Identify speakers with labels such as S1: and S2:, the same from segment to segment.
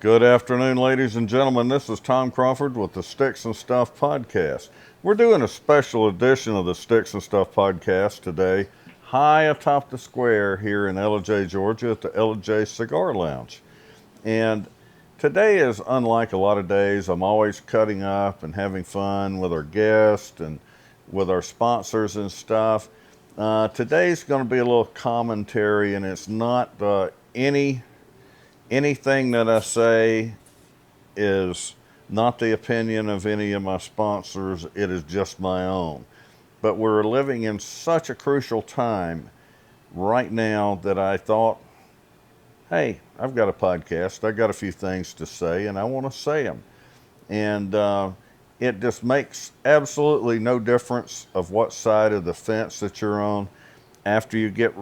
S1: Good afternoon, ladies and gentlemen. This is Tom Crawford with the Stix Stuff Podcast. We're doing a special edition of the Stix Stuff Podcast today, high atop the square here in Ellijay, Georgia at the Ellijay Cigar Lounge. And today is unlike a lot of days. I'm always cutting up and having fun with our guests and with our sponsors and stuff. Today's going to be a little commentary, and it's not anything that I say is not the opinion of any of my sponsors. It is just my own. But we're living in such a crucial time right now that I thought, hey, I've got a podcast. I got a few things to say, and I want to say them. And it just makes absolutely no difference of what side of the fence that you're on. After you get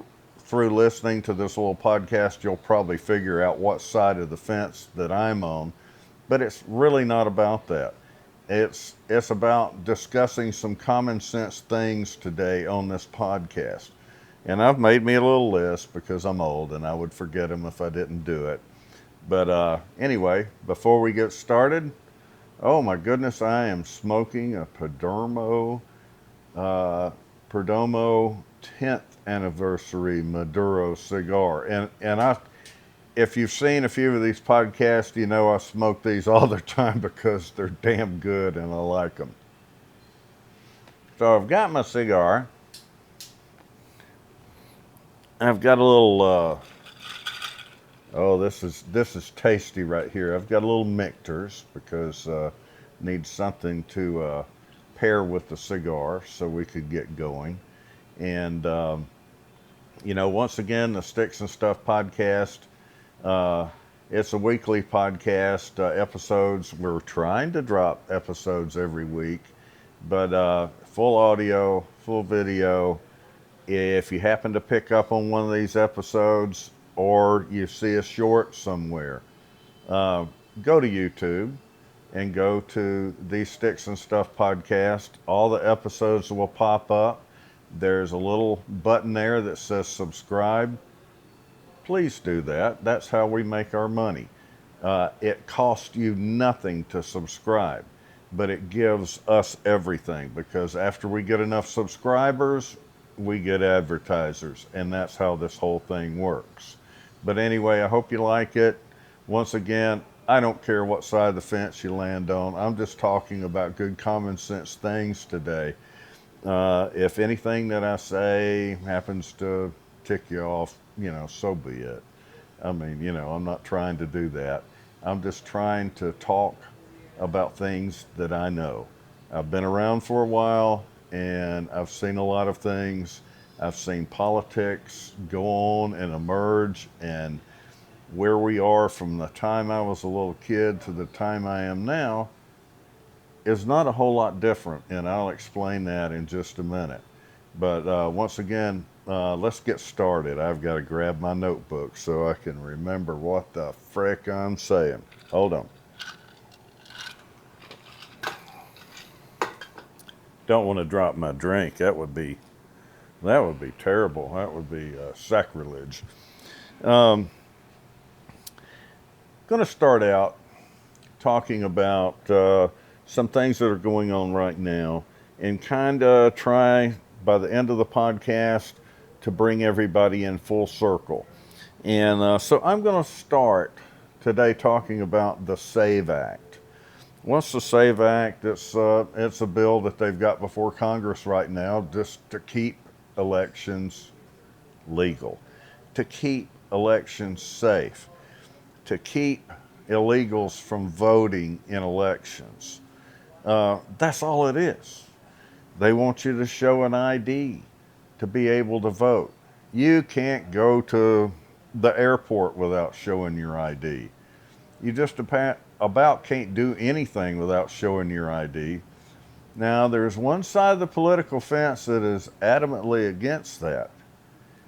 S1: through listening to this little podcast, you'll probably figure out what side of the fence that I'm on. But it's really not about that. It's about discussing some common sense things today on this podcast. And I've made me a little list because I'm old and I would forget them if I didn't do it. But anyway, before we get started, oh my goodness, I am smoking a Perdomo 10th anniversary Maduro cigar. And if you've seen a few of these podcasts, you know I smoke these all the time because they're damn good and I like them. So I've got my cigar. I've got a little, this is tasty right here. I've got a little Michter's because need something to pair with the cigar so we could get going. And, once again, the Stix Stuff Podcast, it's a weekly podcast, episodes. We're trying to drop episodes every week, but full audio, full video. If you happen to pick up on one of these episodes or you see a short somewhere, go to YouTube and go to the Stix Stuff Podcast. All the episodes will pop up. There's a little button there that says subscribe. Please do that. That's how we make our money. It costs you nothing to subscribe, but it gives us everything because after we get enough subscribers, we get advertisers, and that's how this whole thing works. But anyway, I hope you like it. Once again, I don't care what side of the fence you land on. I'm just talking about good common sense things today. If anything that I say happens to tick you off, so be it. I mean, I'm not trying to do that. I'm just trying to talk about things that I know. I've been around for a while and I've seen a lot of things. I've seen politics go on and emerge, and where we are from the time I was a little kid to the time I am now is not a whole lot different, and I'll explain that in just a minute. But once again, let's get started. I've got to grab my notebook so I can remember what the frick I'm saying. Hold on. Don't want to drop my drink. That would be terrible. That would be sacrilege. Going to start out talking about some things that are going on right now and kind of try by the end of the podcast to bring everybody in full circle. And so I'm going to start today talking about the SAVE Act. What's the SAVE Act? It's a bill that they've got before Congress right now just to keep elections legal, to keep elections safe, to keep illegals from voting in elections. That's all it is. They want you to show an ID to be able to vote. You can't go to the airport without showing your ID. You just about can't do anything without showing your ID. Now, there's one side of the political fence that is adamantly against that,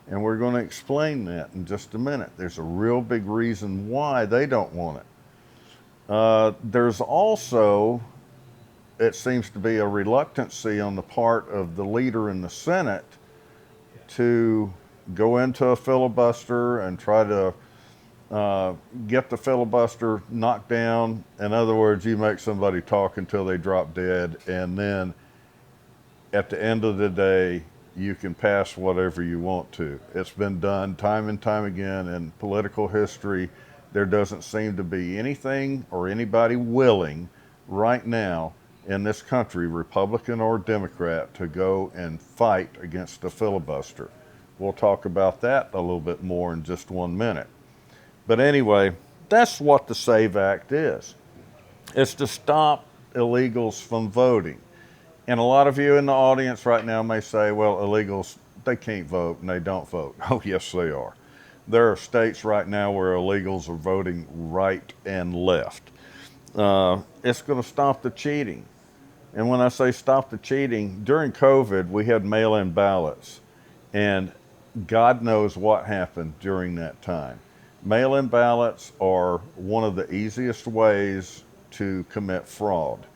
S1: and we're going to explain that in just a minute. There's a real big reason why they don't want it. There's also, it seems to be a reluctancy on the part of the leader in the Senate to go into a filibuster and try to get the filibuster knocked down. In other words, you make somebody talk until they drop dead, and then at the end of the day, you can pass whatever you want to. It's been done time and time again in political history. There doesn't seem to be anything or anybody willing right now in this country, Republican or Democrat, to go and fight against the filibuster. We'll talk about that a little bit more in just 1 minute. But anyway, that's what the SAVE Act is. It's to stop illegals from voting. And a lot of you in the audience right now may say, well, illegals, they can't vote and they don't vote. Oh, yes, they are. There are states right now where illegals are voting right and left. It's going to stop the cheating. And when I say stop the cheating, during COVID, we had mail-in ballots. And God knows what happened during that time. Mail-in ballots are one of the easiest ways to commit fraud.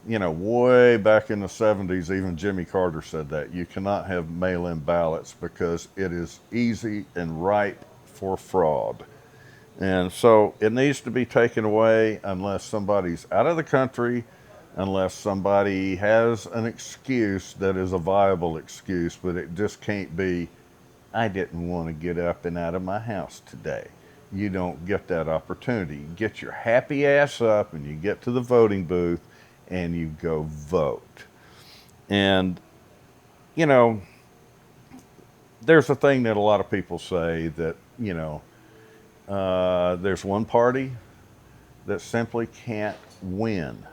S1: You know, way back in the 70s, even Jimmy Carter said that. You cannot have mail-in ballots because it is easy and ripe for fraud. And so it needs to be taken away unless somebody's out of the country, unless somebody has an excuse that is a viable excuse, but it just can't be, I didn't want to get up and out of my house today. You don't get that opportunity. You get your happy ass up and you get to the voting booth and you go vote. And, you know, there's a thing that a lot of people say that, you know, there's one party that simply can't win,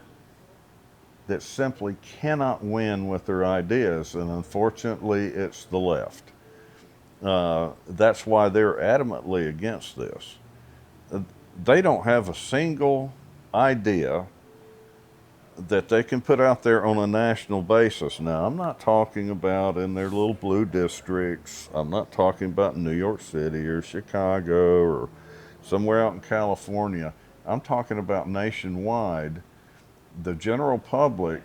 S1: that simply cannot win with their ideas, and unfortunately it's the left. That's why they're adamantly against this. They don't have a single idea that they can put out there on a national basis. Now, I'm not talking about in their little blue districts. I'm not talking about New York City or Chicago or somewhere out in California. I'm talking about nationwide. The general public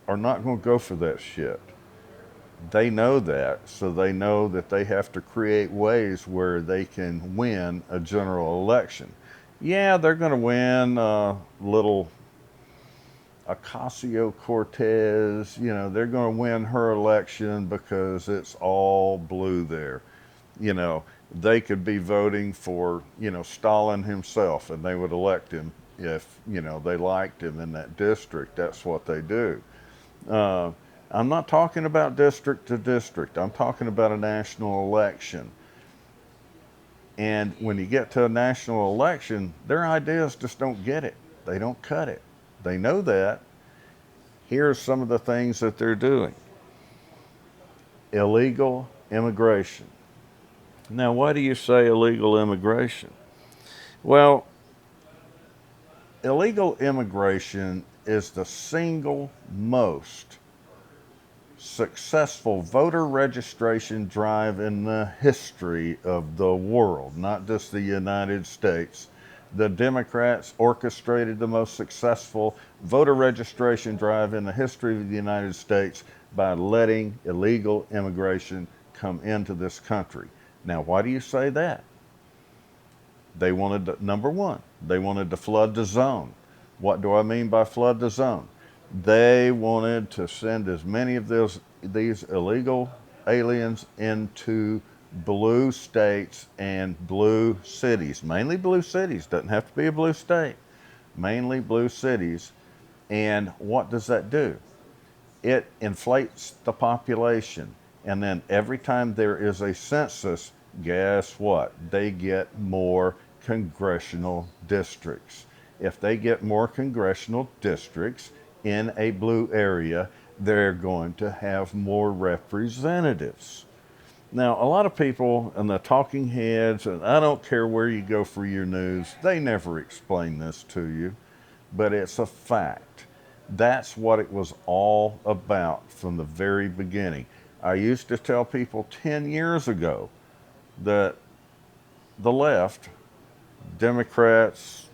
S1: are not going to go for that shit. They know that, so they know that they have to create ways where they can win a general election. Yeah, they're going to win little Ocasio-Cortez, you know, they're going to win her election because it's all blue there. You know, they could be voting for, you know, Stalin himself, and they would elect him if, you know, they liked him in that district. That's what they do. I'm not talking about district to district. I'm talking about a national election. And when you get to a national election, their ideas just don't get it. They don't cut it. They know that. Here's some of the things that they're doing. Illegal immigration. Now, why do you say illegal immigration? Well, illegal immigration is the single most successful voter registration drive in the history of the world, not just the United States. The Democrats orchestrated the most successful voter registration drive in the history of the United States by letting illegal immigration come into this country. Now, why do you say that? They wanted to, number one, they wanted to flood the zone. What do I mean by flood the zone? They wanted to send as many of these illegal aliens into blue states and blue cities, mainly blue cities, doesn't have to be a blue state, mainly blue cities. And what does that do? It inflates the population. And then every time there is a census, guess what? They get more congressional districts. If they get more congressional districts in a blue area, they're going to have more representatives. Now, a lot of people and the talking heads, and I don't care where you go for your news, they never explain this to you, but it's a fact. That's what it was all about from the very beginning. I used to tell people 10 years ago that the left, Democrats,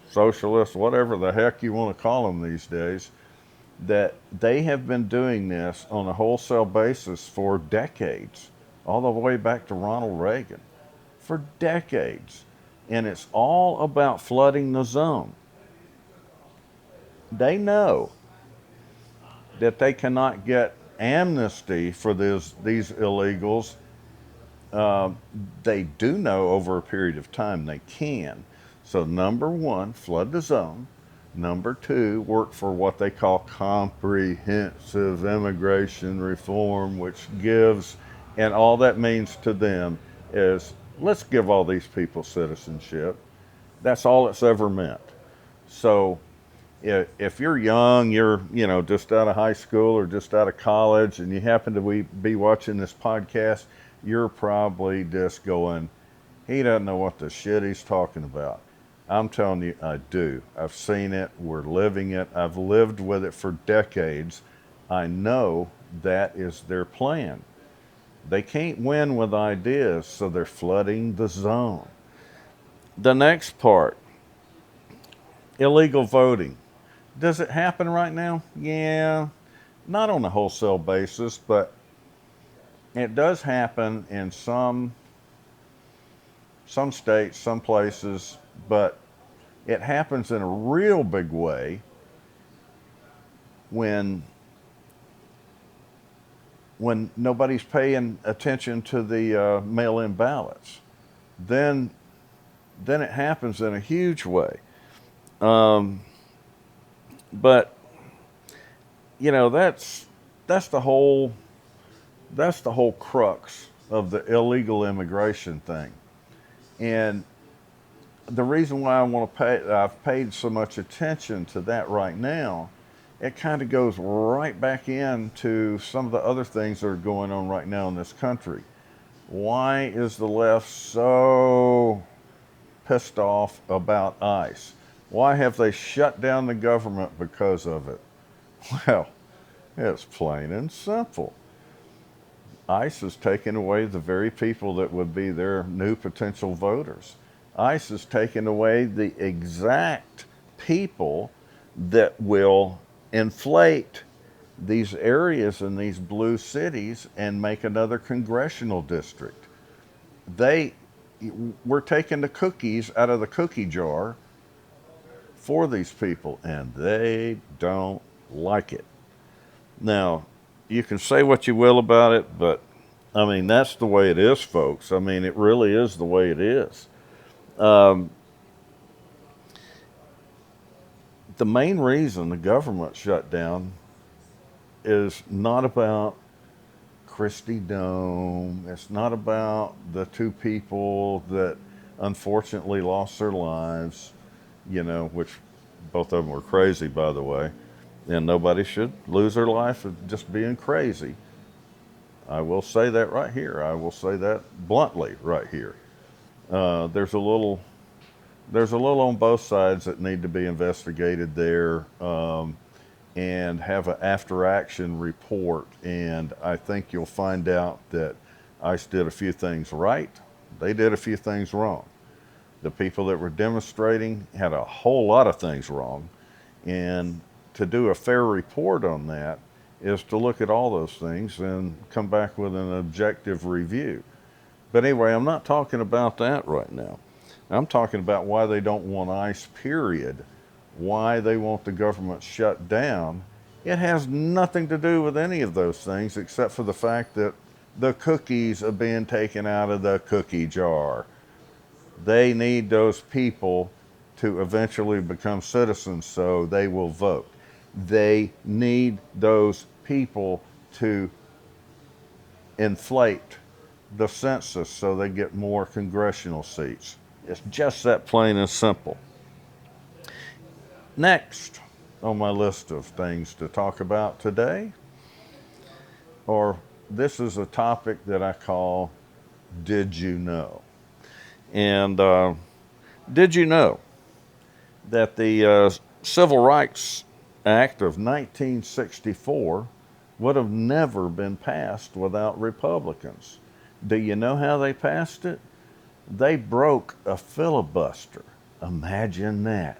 S1: socialists, whatever the heck you want to call them these days, that they have been doing this on a wholesale basis for decades, all the way back to Ronald Reagan, for decades. and it's all about flooding the zone. They know that they cannot get amnesty for these illegals. They do know over a period of time they can. So number one, flood the zone. Number two, work for what they call comprehensive immigration reform, which gives, and all that means to them is, let's give all these people citizenship. That's all it's ever meant. So if you're young, you're just out of high school or just out of college, and you happen to be watching this podcast, you're probably just going, he doesn't know what the shit he's talking about. I'm telling you, I do. I've seen it. We're living it. I've lived with it for decades. I know that is their plan. They can't win with ideas, so they're flooding the zone. The next part, illegal voting. Does it happen right now? Yeah, not on a wholesale basis, but it does happen in some states, some places, but it happens in a real big way when nobody's paying attention to the mail-in ballots. Then it happens in a huge way. But that's the whole crux of the illegal immigration thing. And the reason why I've paid so much attention to that right now, it kind of goes right back into some of the other things that are going on right now in this country. Why is the left so pissed off about ICE? Why have they shut down the government because of it? Well, it's plain and simple. ICE is taking away the very people that would be their new potential voters. ICE is taking away the exact people that will inflate these areas in these blue cities and make another congressional district. We're taking the cookies out of the cookie jar for these people, and they don't like it. Now, you can say what you will about it, but I mean, that's the way it is, folks. I mean, it really is the way it is. The main reason the government shut down is not about Christy Dome. It's not about the two people that unfortunately lost their lives, which both of them were crazy, by the way. And nobody should lose their life of just being crazy. I will say that right here. I will say that bluntly right here. There's a little on both sides that need to be investigated there, and have an after action report. And I think you'll find out that ICE did a few things right. They did a few things wrong. The people that were demonstrating had a whole lot of things wrong. And to do a fair report on that is to look at all those things and come back with an objective review. But anyway, I'm not talking about that right now. I'm talking about why they don't want ICE, period. Why they want the government shut down. It has nothing to do with any of those things except for the fact that the cookies are being taken out of the cookie jar. They need those people to eventually become citizens so they will vote. They need those people to inflate the census so they get more congressional seats. It's just that plain and simple. Next on my list of things to talk about today, this is a topic that I call, Did You Know? And did you know that the Civil Rights Act of 1964 would have never been passed without Republicans? Do you know how they passed it? They broke a filibuster. Imagine that.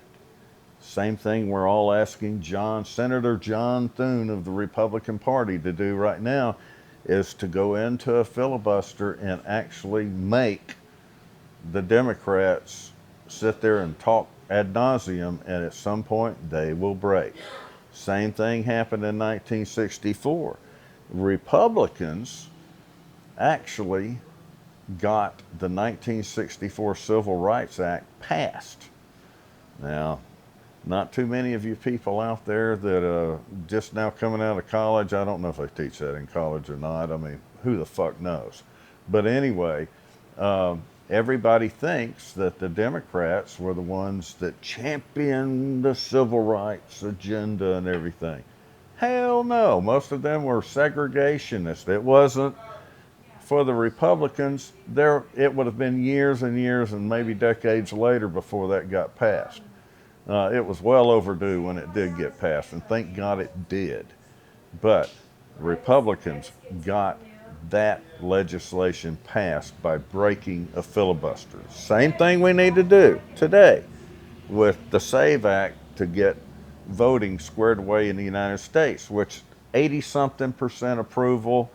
S1: Same thing we're all asking Senator John Thune of the Republican Party to do right now, is to go into a filibuster and actually make the Democrats sit there and talk ad nauseum, and at some point they will break. Same thing happened in 1964. Republicans actually got the 1964 Civil Rights Act passed. Now, not too many of you people out there that just now coming out of college, I don't know if they teach that in college or not. I mean, who the fuck knows? But anyway, everybody thinks that the Democrats were the ones that championed the civil rights agenda and everything. Hell no, most of them were segregationists. It wasn't. For the Republicans, it would have been years and years and maybe decades later before that got passed. It was well overdue when it did get passed, and thank God it did. But Republicans got that legislation passed by breaking a filibuster. Same thing we need to do today with the SAVE Act to get voting squared away in the United States, which 80-something% approval,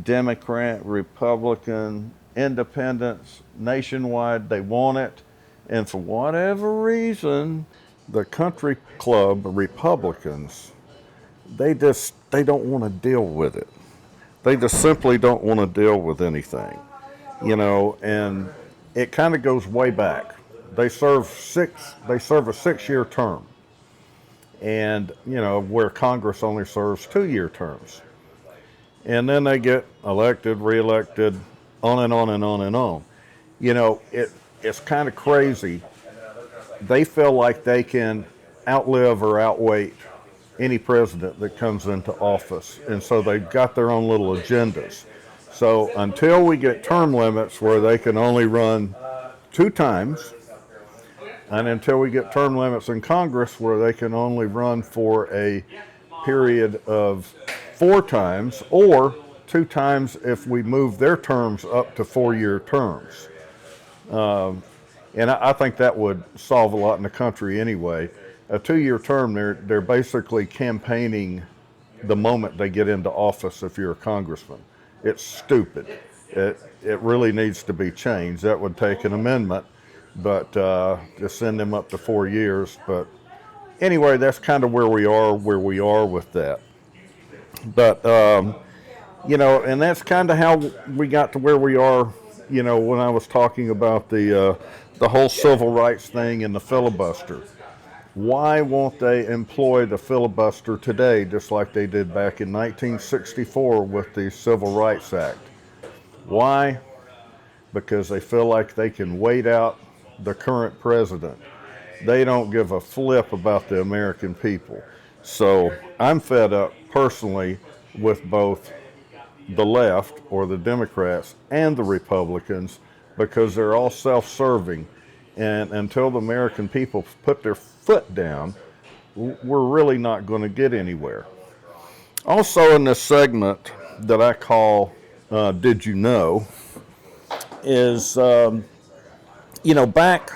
S1: Democrat, Republican, independents, nationwide, they want it. And for whatever reason, the country club Republicans, they don't want to deal with it. They just simply don't want to deal with anything, and it kind of goes way back. They serve a 6-year term, and where Congress only serves 2-year terms. And then they get elected, reelected, on and on and on and on. It's kind of crazy. They feel like they can outlive or outweight any president that comes into office. And so they've got their own little agendas. So until we get term limits where they can only run 2 times, and until we get term limits in Congress where they can only run for a period of 4 times, or 2 times if we move their terms up to 4-year terms. And I think that would solve a lot in the country anyway. A 2-year term, they're basically campaigning the moment they get into office if you're a congressman. It's stupid. It really needs to be changed. That would take an amendment, but to send them up to 4 years. But anyway, that's kind of where we are with that. But, and that's kind of how we got to where we are, when I was talking about the whole civil rights thing and the filibuster. Why won't they employ the filibuster today just like they did back in 1964 with the Civil Rights Act? Why? Because they feel like they can wait out the current president. They don't give a flip about the American people. So I'm fed up personally with both the left, or the Democrats, and the Republicans, because they're all self-serving. And until the American people put their foot down, we're really not going to get anywhere. Also in this segment that I call Did You Know, is, back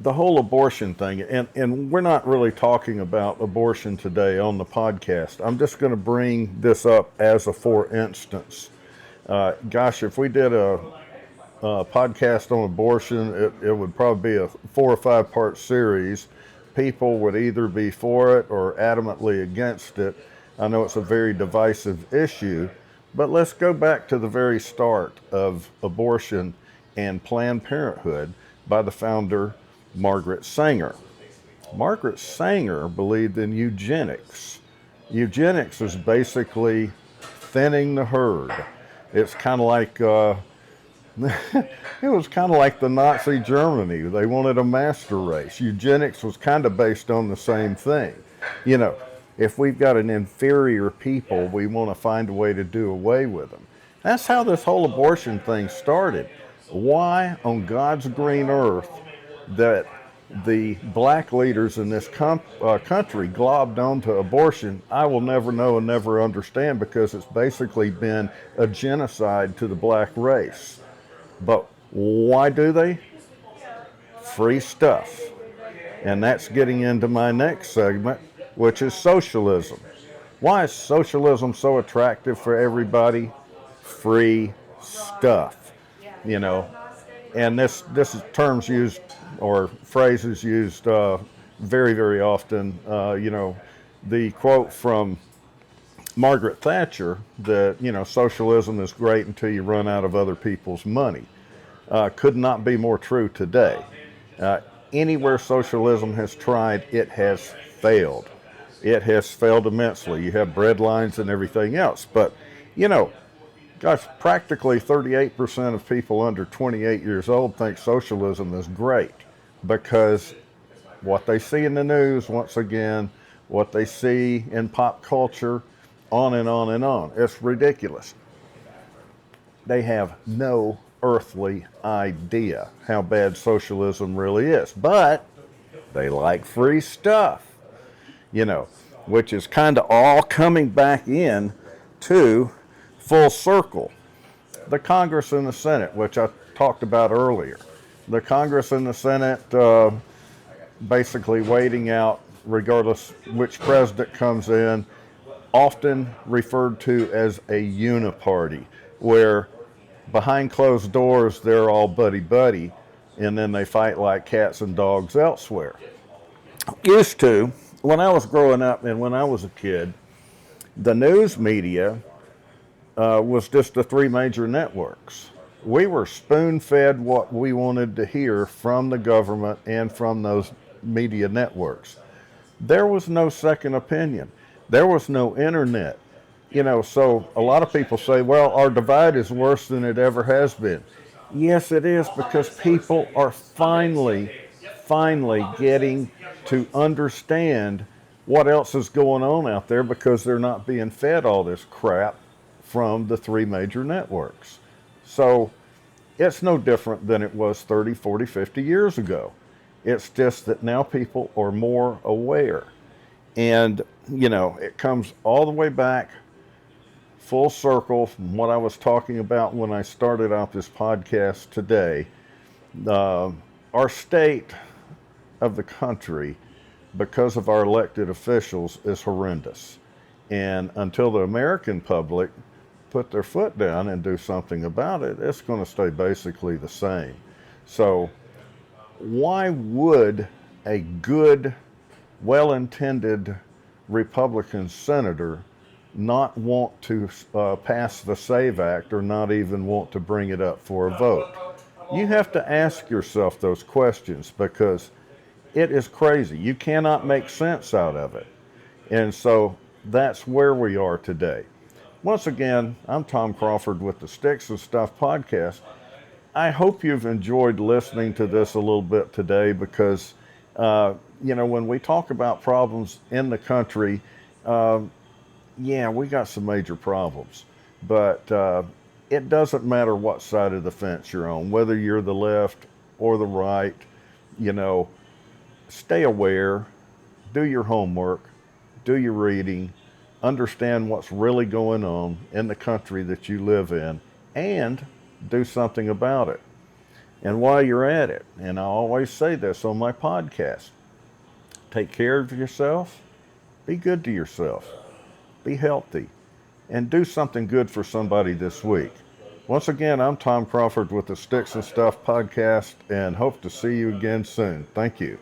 S1: the whole abortion thing, and we're not really talking about abortion today on the podcast. I'm just going to bring this up as a for instance. Gosh, if we did a podcast on abortion, it would probably be a 4 or 5 part series. People would either be for it or adamantly against it. I know it's a very divisive issue, but let's go back to the very start of abortion and Planned Parenthood by the founder, Margaret Sanger. Margaret Sanger believed in eugenics. Eugenics is basically thinning the herd. It's kind of like it was kind of like the Nazi Germany. They wanted a master race. Eugenics was kind of based on the same thing. If we've got an inferior people, we want to find a way to do away with them. That's how this whole abortion thing started. Why on God's green earth that the black leaders in this country globbed onto abortion, I will never know and never understand, because it's basically been a genocide to the black race. But why do they? Free stuff. And that's getting into my next segment, which is socialism. Why is socialism so attractive for everybody? Free stuff. and this is terms used or phrases used very, very often. The quote from Margaret Thatcher that, socialism is great until you run out of other people's money, could not be more true today. Anywhere socialism has tried, it has failed. It has failed immensely. You have breadlines and everything else. But, gosh, practically 38% of people under 28 years old think socialism is great because what they see in the news, once again, what they see in pop culture, on and on and on. It's ridiculous. They have no earthly idea how bad socialism really is. But they like free stuff, which is kind of all coming back in to full circle. The Congress and the Senate, which I talked about earlier. The Congress and the Senate basically waiting out, regardless which president comes in, often referred to as a uniparty, where behind closed doors they're all buddy-buddy, and then they fight like cats and dogs elsewhere. Used to, when I was growing up and when I was a kid, the news media was just the three major networks. We were spoon-fed what we wanted to hear from the government and from those media networks. There was no second opinion. There was no internet. So a lot of people say, well, our divide is worse than it ever has been. Yes, it is, because people are finally getting to understand what else is going on out there because they're not being fed all this crap from the three major networks. So it's no different than it was 30, 40, 50 years ago. It's just that now people are more aware. And, it comes all the way back full circle from what I was talking about when I started out this podcast today. Our state of the country, because of our elected officials, is horrendous. And until the American public put their foot down and do something about it, it's going to stay basically the same. So why would a good, well-intended Republican senator not want to pass the SAVE Act or not even want to bring it up for a vote? You have to ask yourself those questions because it is crazy. You cannot make sense out of it. And so that's where we are today. Once again, I'm Tom Crawford with the Stix Stuff Podcast. I hope you've enjoyed listening to this a little bit today because, when we talk about problems in the country, we got some major problems. But it doesn't matter what side of the fence you're on, whether you're the left or the right, stay aware, do your homework, do your reading, understand what's really going on in the country that you live in, and do something about it. And while you're at it, and I always say this on my podcast, take care of yourself, be good to yourself, be healthy, and do something good for somebody this week. Once again, I'm Tom Crawford with the Stix Stuff Podcast, and hope to see you again soon. Thank you.